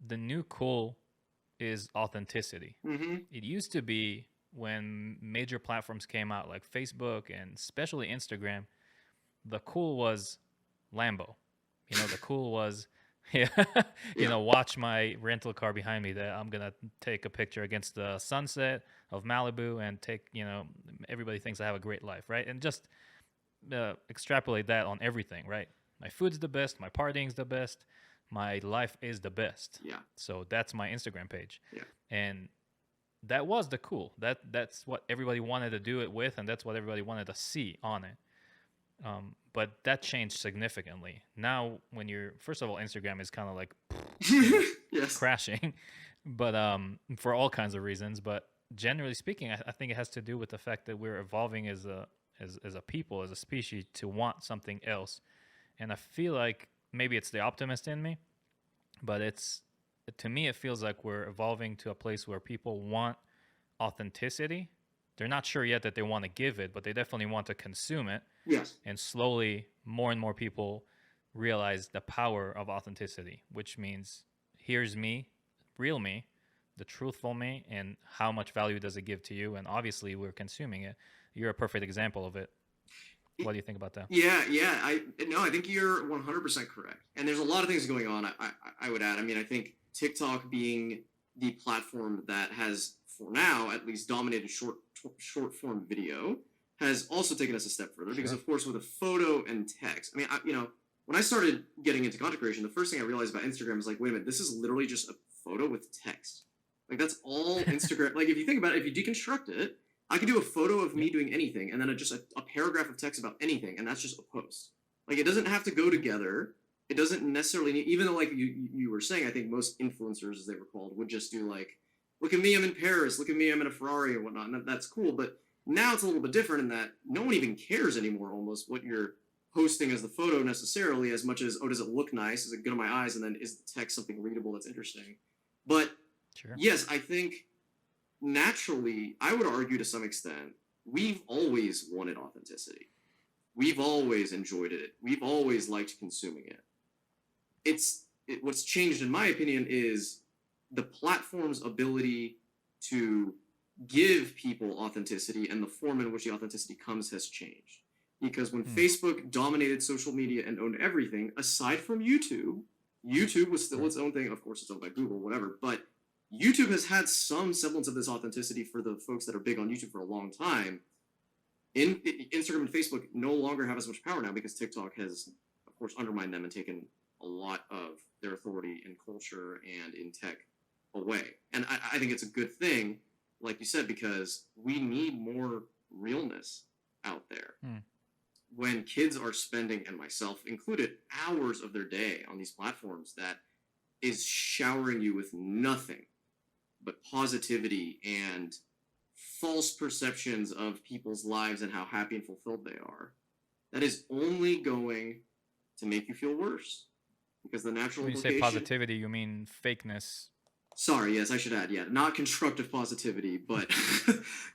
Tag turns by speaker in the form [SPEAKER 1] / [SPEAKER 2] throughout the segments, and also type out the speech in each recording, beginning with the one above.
[SPEAKER 1] the new cool is authenticity.
[SPEAKER 2] Mm-hmm.
[SPEAKER 1] It used to be when major platforms came out, like Facebook and especially Instagram, the cool was Lambo. The cool was, yeah,
[SPEAKER 2] Yeah.
[SPEAKER 1] watch my rental car behind me that I'm gonna take a picture against the sunset of Malibu and take, everybody thinks I have a great life, right? And just extrapolate that on everything, right? My food's the best, my partying's the best, my life is the best.
[SPEAKER 2] Yeah.
[SPEAKER 1] So that's my Instagram page.
[SPEAKER 2] Yeah.
[SPEAKER 1] And that was the cool. That's what everybody wanted to do it with, and that's what everybody wanted to see on it. But that changed significantly. Now, when you're first of all, Instagram is kind of like
[SPEAKER 2] Yes.
[SPEAKER 1] crashing, but for all kinds of reasons. But generally speaking, I think it has to do with the fact that we're evolving as a people, as a species, to want something else. And I feel like maybe it's the optimist in me, but to me it feels like we're evolving to a place where people want authenticity. They're not sure yet that they want to give it, but they definitely want to consume it.
[SPEAKER 2] Yes.
[SPEAKER 1] And slowly, more and more people realize the power of authenticity, which means here's me, real me, the truthful me, and how much value does it give to you? And obviously, we're consuming it. You're a perfect example of it. What do you think about that?
[SPEAKER 2] Yeah. I think you're 100% correct. And there's a lot of things going on. I would add. I mean, I think TikTok being the platform that has, for now at least, dominated short form video has also taken us a step further, because of course with a photo and text, I mean, when I started getting into content creation, the first thing I realized about Instagram is like, wait a minute, this is literally just a photo with text. Like, that's all Instagram. Like, if you think about it, if you deconstruct it, I could do a photo of me doing anything, and then just a paragraph of text about anything, and that's just a post. Like, it doesn't have to go together. It doesn't necessarily need, even though, like you were saying, I think most influencers, as they were called, would just do like, look at me, I'm in Paris, look at me, I'm in a Ferrari and whatnot, and that's cool. But now it's a little bit different in that no one even cares anymore almost what you're posting as the photo necessarily, as much as, oh, does it look nice? Is it good on my eyes? And then is the text something readable that's interesting? But
[SPEAKER 1] Sure.
[SPEAKER 2] Yes, I think naturally, I would argue to some extent, we've always wanted authenticity. We've always enjoyed it. We've always liked consuming it. What's changed, in my opinion, is the platform's ability to give people authenticity, and the form in which the authenticity comes has changed. Because when Facebook dominated social media and owned everything, aside from YouTube was still its own thing. Of course, it's owned by Google, whatever. But YouTube has had some semblance of this authenticity for the folks that are big on YouTube for a long time. Instagram and Facebook no longer have as much power now, because TikTok has, of course, undermined them and taken a lot of their authority in culture and in tech away. And I think it's a good thing, like you said, because we need more realness out there. When kids are spending, and myself included, hours of their day on these platforms that is showering you with nothing but positivity and false perceptions of people's lives and how happy and fulfilled they are, that is only going to make you feel worse. Because the natural
[SPEAKER 1] When you
[SPEAKER 2] implication...
[SPEAKER 1] say positivity, you mean fakeness.
[SPEAKER 2] Sorry, yes, I should add, not constructive positivity, but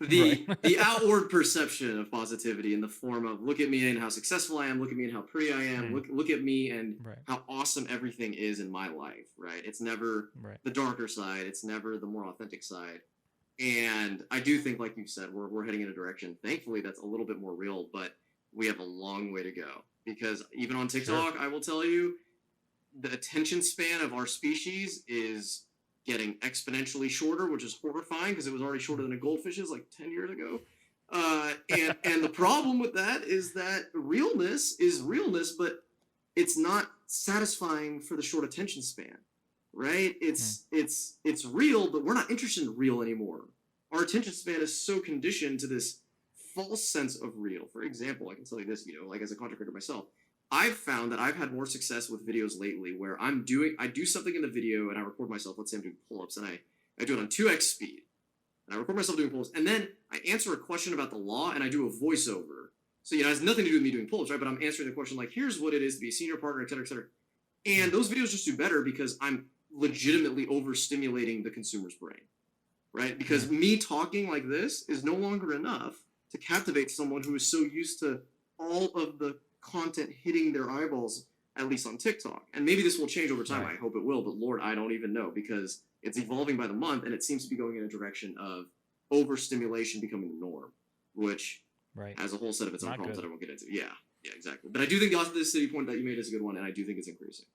[SPEAKER 2] the outward perception of positivity in the form of, look at me and how successful I am, look at me and how pretty I am, look at me and how awesome everything is in my life, right? It's never the darker side, it's never the more authentic side. And I do think, like you said, we're heading in a direction, thankfully, that's a little bit more real, but we have a long way to go. Because even on TikTok, I will tell you, the attention span of our species is getting exponentially shorter, which is horrifying, because it was already shorter than a goldfish's like 10 years ago. And the problem with that is that realness is realness, but it's not satisfying for the short attention span, right? It's real, but we're not interested in real anymore. Our attention span is so conditioned to this false sense of real. For example, I can tell you this, like as a content creator myself, I've found that I've had more success with videos lately where I do something in the video and I record myself. Let's say I'm doing pull-ups, and I do it on 2x speed. And I record myself doing pull-ups, and then I answer a question about the law, and I do a voiceover. So, it has nothing to do with me doing pull-ups, right? But I'm answering the question like, here's what it is to be a senior partner, et cetera, et cetera. And those videos just do better because I'm legitimately overstimulating the consumer's brain, right? Because me talking like this is no longer enough to captivate someone who is so used to all of the content hitting their eyeballs at least on TikTok. And maybe this will change over time.
[SPEAKER 1] Right.
[SPEAKER 2] I hope it will, but Lord, I don't even know, because it's evolving by the month, and it seems to be going in a direction of overstimulation becoming the norm, which
[SPEAKER 1] Right.
[SPEAKER 2] has a whole set of its own
[SPEAKER 1] Not
[SPEAKER 2] problems
[SPEAKER 1] good.
[SPEAKER 2] that I won't get into. Yeah, exactly. But I do think the authenticity point that you made is a good one, and I do think it's increasing.